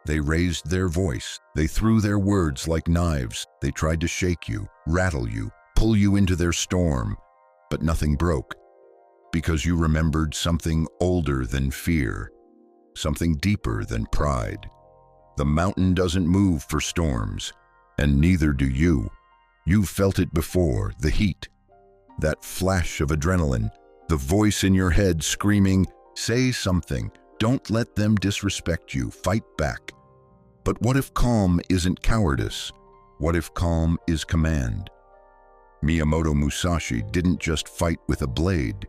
They raised their voice. They threw their words like knives. They tried to shake you, rattle you, pull you into their storm. But nothing broke, because you remembered something older than fear, something deeper than pride. The mountain doesn't move for storms, and neither do you. You've felt it before, the heat, that flash of adrenaline, the voice in your head screaming, "Say something, don't let them disrespect you, fight back." But what if calm isn't cowardice? What if calm is command? Miyamoto Musashi didn't just fight with a blade.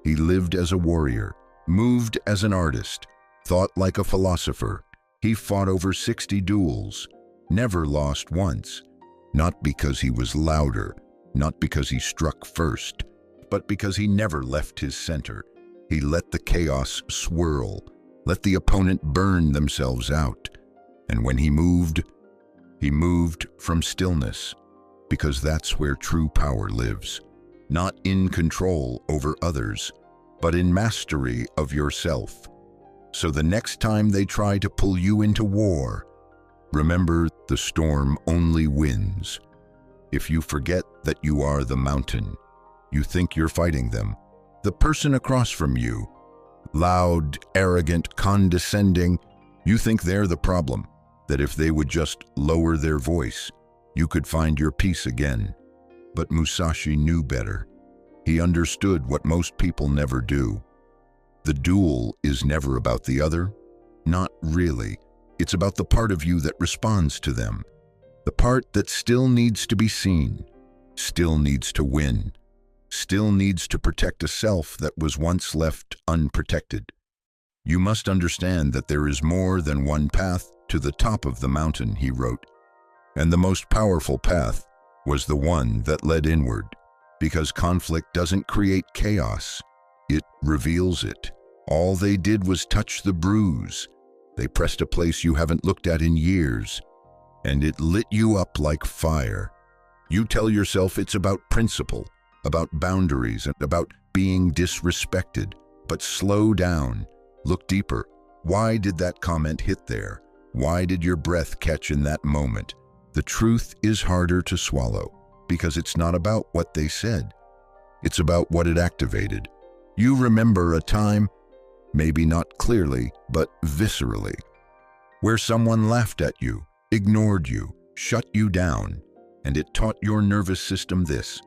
He lived as a warrior, moved as an artist, thought like a philosopher. He fought over 60 duels, never lost once. Not because he was louder, not because he struck first, but because he never left his center. He let the chaos swirl, let the opponent burn themselves out. And when he moved from stillness, because that's where true power lives. Not in control over others, but in mastery of yourself. So the next time they try to pull you into war, remember the storm only wins if you forget that you are the mountain. You think you're fighting them. The person across from you, loud, arrogant, condescending, you think they're the problem, that if they would just lower their voice, you could find your peace again. But Musashi knew better. He understood what most people never do. The duel is never about the other. Not really. It's about the part of you that responds to them. The part that still needs to be seen, still needs to win, still needs to protect a self that was once left unprotected. You must understand that there is more than one path to the top of the mountain, he wrote. And the most powerful path was the one that led inward, because conflict doesn't create chaos, it reveals it. All they did was touch the bruise. They pressed a place you haven't looked at in years, and it lit you up like fire. You tell yourself it's about principle, about boundaries, and about being disrespected. But slow down, look deeper. Why did that comment hit there? Why did your breath catch in that moment? The truth is harder to swallow, because it's not about what they said. It's about what it activated. You remember a time, maybe not clearly, but viscerally, where someone laughed at you, ignored you, shut you down, and it taught your nervous system this: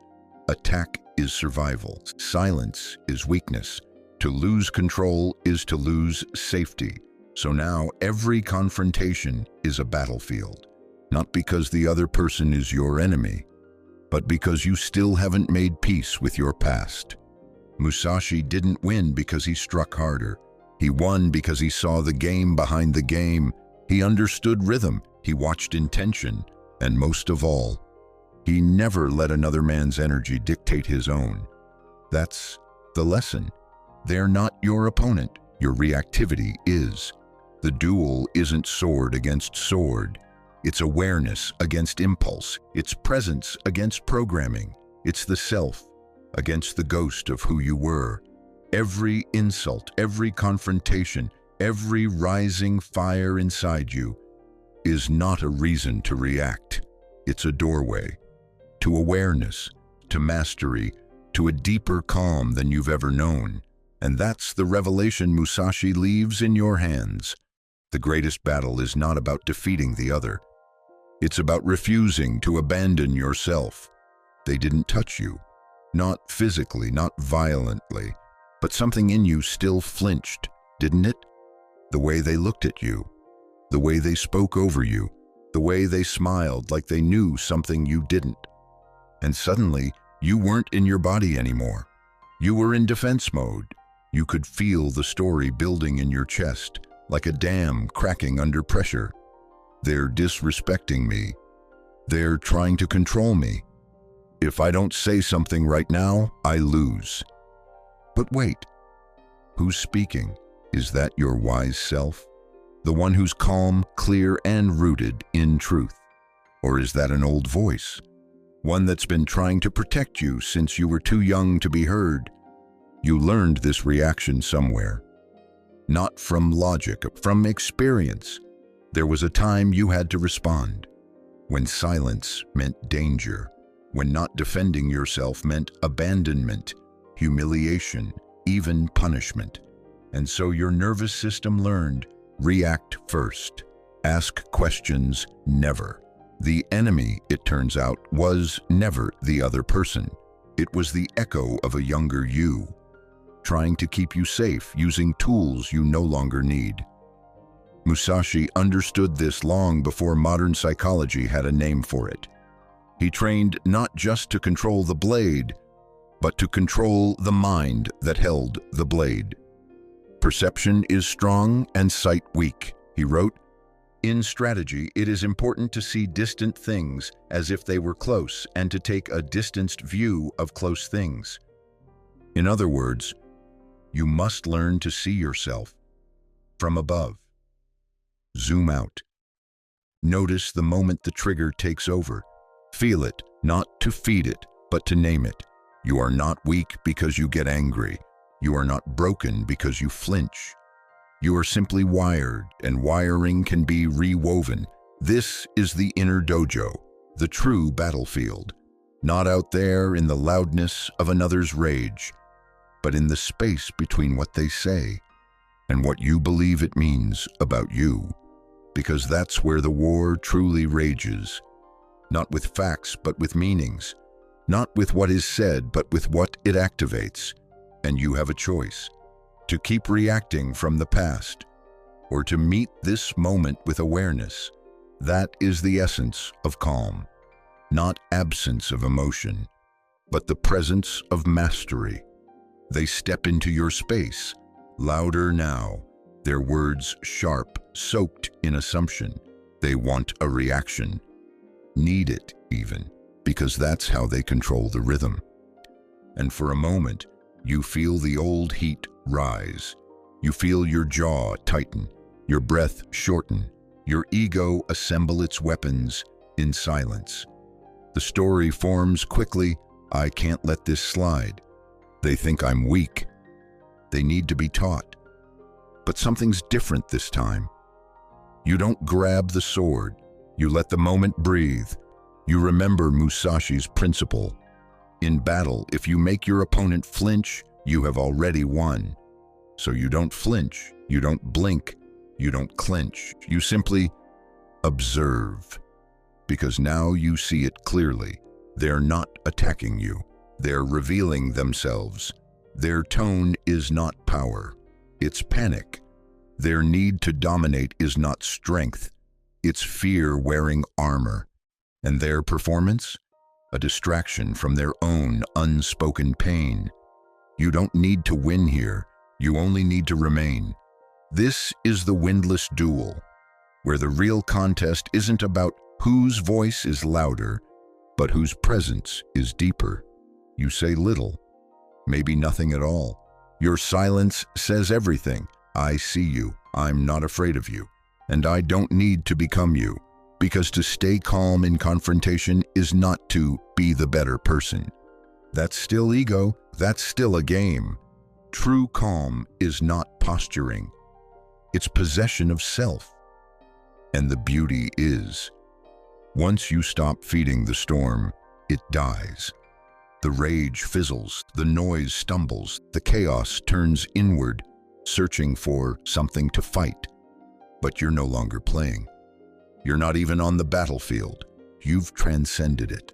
attack is survival, silence is weakness, to lose control is to lose safety. So now every confrontation is a battlefield, not because the other person is your enemy, but because you still haven't made peace with your past. Musashi didn't win because he struck harder. He won because he saw the game behind the game. He understood rhythm, he watched intention, and most of all, he never let another man's energy dictate his own. That's the lesson. They're not your opponent, your reactivity is. The duel isn't sword against sword. It's awareness against impulse. It's presence against programming. It's the self against the ghost of who you were. Every insult, every confrontation, every rising fire inside you is not a reason to react. It's a doorway to awareness, to mastery, to a deeper calm than you've ever known. And that's the revelation Musashi leaves in your hands. The greatest battle is not about defeating the other. It's about refusing to abandon yourself. They didn't touch you. Not physically, not violently, but something in you still flinched, didn't it? The way they looked at you, the way they spoke over you, the way they smiled like they knew something you didn't. And suddenly, you weren't in your body anymore. You were in defense mode. You could feel the story building in your chest, like a dam cracking under pressure. They're disrespecting me. They're trying to control me. If I don't say something right now, I lose. But wait, who's speaking? Is that your wise self? The one who's calm, clear, and rooted in truth? Or is that an old voice? One that's been trying to protect you since you were too young to be heard? You learned this reaction somewhere. Not from logic, from experience. There was a time you had to respond, when silence meant danger, when not defending yourself meant abandonment, humiliation, even punishment. And so your nervous system learned, react first, ask questions never. The enemy, it turns out, was never the other person. It was the echo of a younger you, trying to keep you safe using tools you no longer need. Musashi understood this long before modern psychology had a name for it. He trained not just to control the blade, but to control the mind that held the blade. Perception is strong and sight weak, he wrote. In strategy, it is important to see distant things as if they were close and to take a distanced view of close things. In other words, you must learn to see yourself from above. Zoom out. Notice the moment the trigger takes over. Feel it, not to feed it, but to name it. You are not weak because you get angry. You are not broken because you flinch. You are simply wired, and wiring can be rewoven. This is the inner dojo, the true battlefield. Not out there in the loudness of another's rage, but in the space between what they say and what you believe it means about you. Because that's where the war truly rages. Not with facts, but with meanings. Not with what is said, but with what it activates. And you have a choice. To keep reacting from the past, or to meet this moment with awareness. That is the essence of calm. Not absence of emotion, but the presence of mastery. They step into your space, louder now, their words sharp, soaked in assumption. They want a reaction, need it even, because that's how they control the rhythm. And for a moment, you feel the old heat rise. You feel your jaw tighten, your breath shorten, your ego assemble its weapons in silence. The story forms quickly, I can't let this slide. They think I'm weak. They need to be taught. But something's different this time. You don't grab the sword. You let the moment breathe. You remember Musashi's principle. In battle, if you make your opponent flinch, you have already won. So you don't flinch, you don't blink, you don't clench. You simply observe. Because now you see it clearly. They're not attacking you. They're revealing themselves. Their tone is not power. It's panic. Their need to dominate is not strength. It's fear wearing armor. And their performance? A distraction from their own unspoken pain. You don't need to win here. You only need to remain. This is the windless duel, where the real contest isn't about whose voice is louder, but whose presence is deeper. You say little, maybe nothing at all. Your silence says everything. I see you, I'm not afraid of you, and I don't need to become you, because to stay calm in confrontation is not to be the better person. That's still ego, that's still a game. True calm is not posturing. It's possession of self. And the beauty is, once you stop feeding the storm, it dies. The rage fizzles, the noise stumbles, the chaos turns inward, searching for something to fight. But you're no longer playing. You're not even on the battlefield. You've transcended it.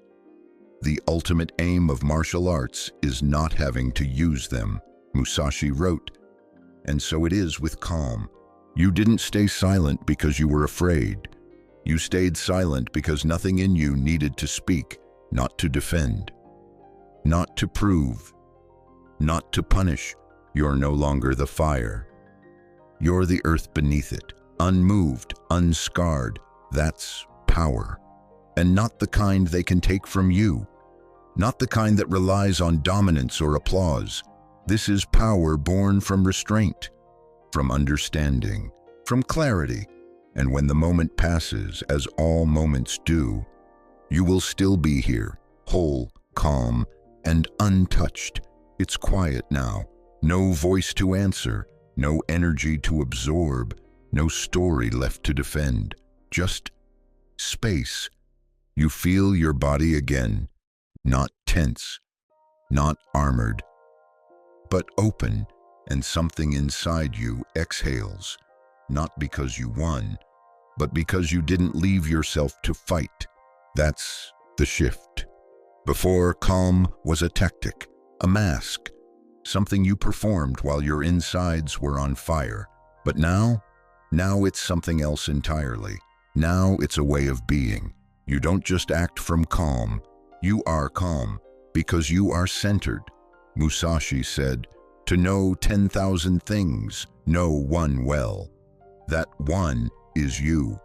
The ultimate aim of martial arts is not having to use them, Musashi wrote. And so it is with calm. You didn't stay silent because you were afraid. You stayed silent because nothing in you needed to speak, not to defend, not to prove, not to punish. You're no longer the fire. You're the earth beneath it, unmoved, unscarred. That's power. And not the kind they can take from you. Not the kind that relies on dominance or applause. This is power born from restraint, from understanding, from clarity. And when the moment passes, as all moments do, you will still be here, whole, calm, and untouched. It's quiet now. No voice to answer, no energy to absorb, no story left to defend, just space. You feel your body again, not tense, not armored, but open, and something inside you exhales, not because you won, but because you didn't leave yourself to fight. That's the shift. Before, calm was a tactic, a mask, something you performed while your insides were on fire. But now it's something else entirely. Now it's a way of being. You don't just act from calm, you are calm because you are centered. Musashi said, "To know 10,000 things, know one well. That one is you.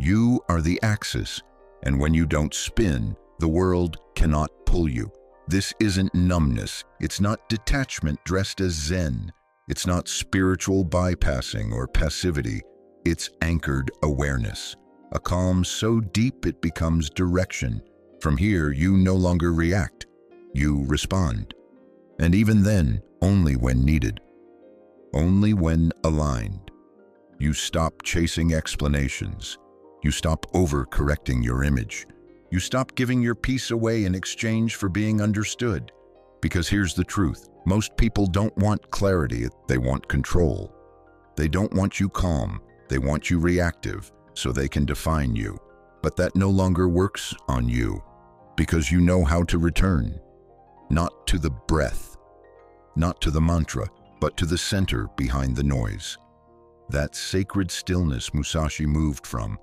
You are the axis, and when you don't spin, the world cannot pull you." This isn't numbness. It's not detachment dressed as Zen. It's not spiritual bypassing or passivity. It's anchored awareness. A calm so deep it becomes direction. From here, you no longer react. You respond. And even then, only when needed. Only when aligned. You stop chasing explanations. You stop over-correcting your image. You stop giving your peace away in exchange for being understood. Because here's the truth. Most people don't want clarity, they want control. They don't want you calm, they want you reactive, so they can define you. But that no longer works on you, because you know how to return. Not to the breath, not to the mantra, but to the center behind the noise. That sacred stillness Musashi moved from,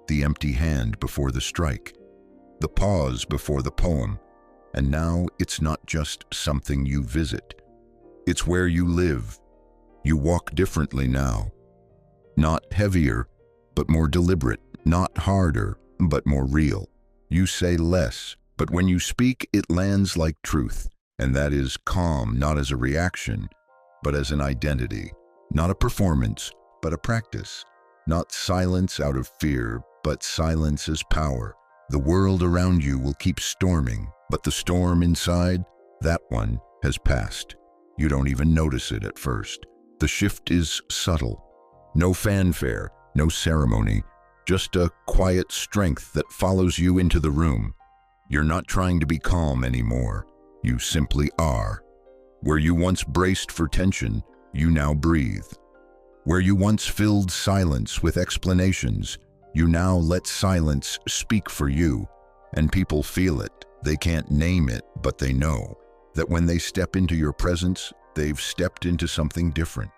the empty hand before the strike, the pause before the poem. And now it's not just something you visit. It's where you live. You walk differently now. Not heavier, but more deliberate. Not harder, but more real. You say less, but when you speak, it lands like truth. And that is calm, not as a reaction, but as an identity. Not a performance, but a practice. Not silence out of fear, but silence as power. The world around you will keep storming, but the storm inside, that one has passed. You don't even notice it at first. The shift is subtle. No fanfare, no ceremony, just a quiet strength that follows you into the room. You're not trying to be calm anymore. You simply are. Where you once braced for tension, you now breathe. Where you once filled silence with explanations, you now let silence speak for you. And people feel it. They can't name it, but they know that when they step into your presence, they've stepped into something different.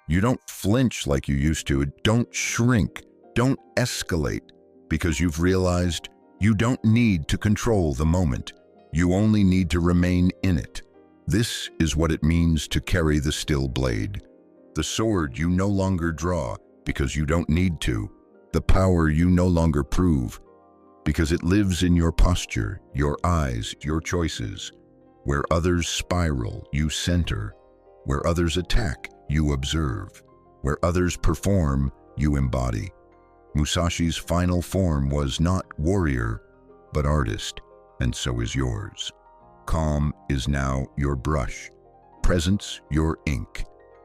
You don't flinch like you used to. Don't shrink. Don't escalate, because you've realized you don't need to control the moment. You only need to remain in it. This is what it means to carry the still blade. The sword you no longer draw because you don't need to. The power you no longer prove because it lives in your posture, your eyes, your choices. Where others spiral, you center. Where others attack, you observe. Where others perform, you embody. Musashi's final form was not warrior, but artist, and so is yours. Calm is now your brush, presence your ink.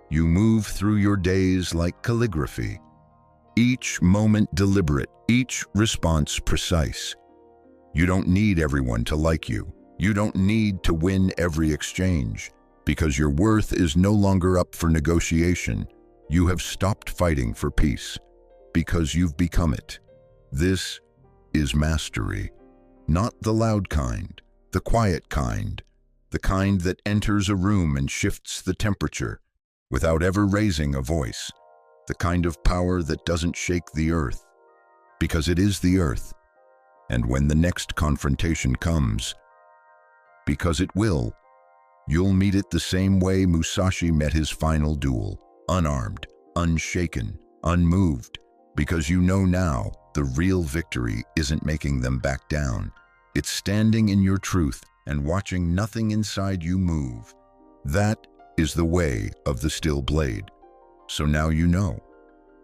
You move through your days like calligraphy. Each moment deliberate, each response precise. You don't need everyone to like you. You don't need to win every exchange, because your worth is no longer up for negotiation. You have stopped fighting for peace, because you've become it. This is mastery, not the loud kind, the quiet kind, the kind that enters a room and shifts the temperature without ever raising a voice, the kind of power that doesn't shake the earth, because it is the earth. And when the next confrontation comes, because it will, you'll meet it the same way Musashi met his final duel, unarmed, unshaken, unmoved, because you know now the real victory isn't making them back down. It's standing in your truth and watching nothing inside you move. That is the way of the still blade. So now you know.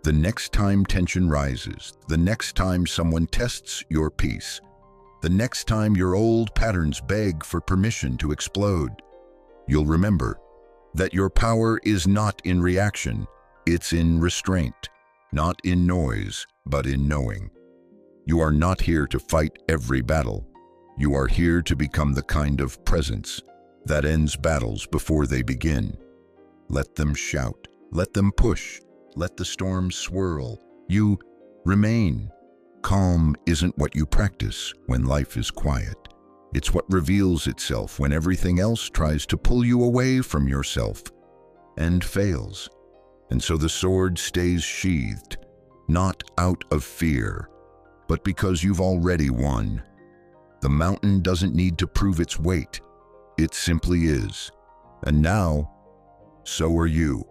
The next time tension rises, the next time someone tests your peace, the next time your old patterns beg for permission to explode, you'll remember that your power is not in reaction, it's in restraint. not in noise, but in knowing. You are not here to fight every battle. You are here to become the kind of presence that ends battles before they begin. Let them shout, let them push, let the storm swirl. You remain. Calm isn't what you practice when life is quiet. It's what reveals itself when everything else tries to pull you away from yourself and fails. And so the sword stays sheathed, not out of fear, but because you've already won. The mountain doesn't need to prove its weight. It simply is. And now, so are you.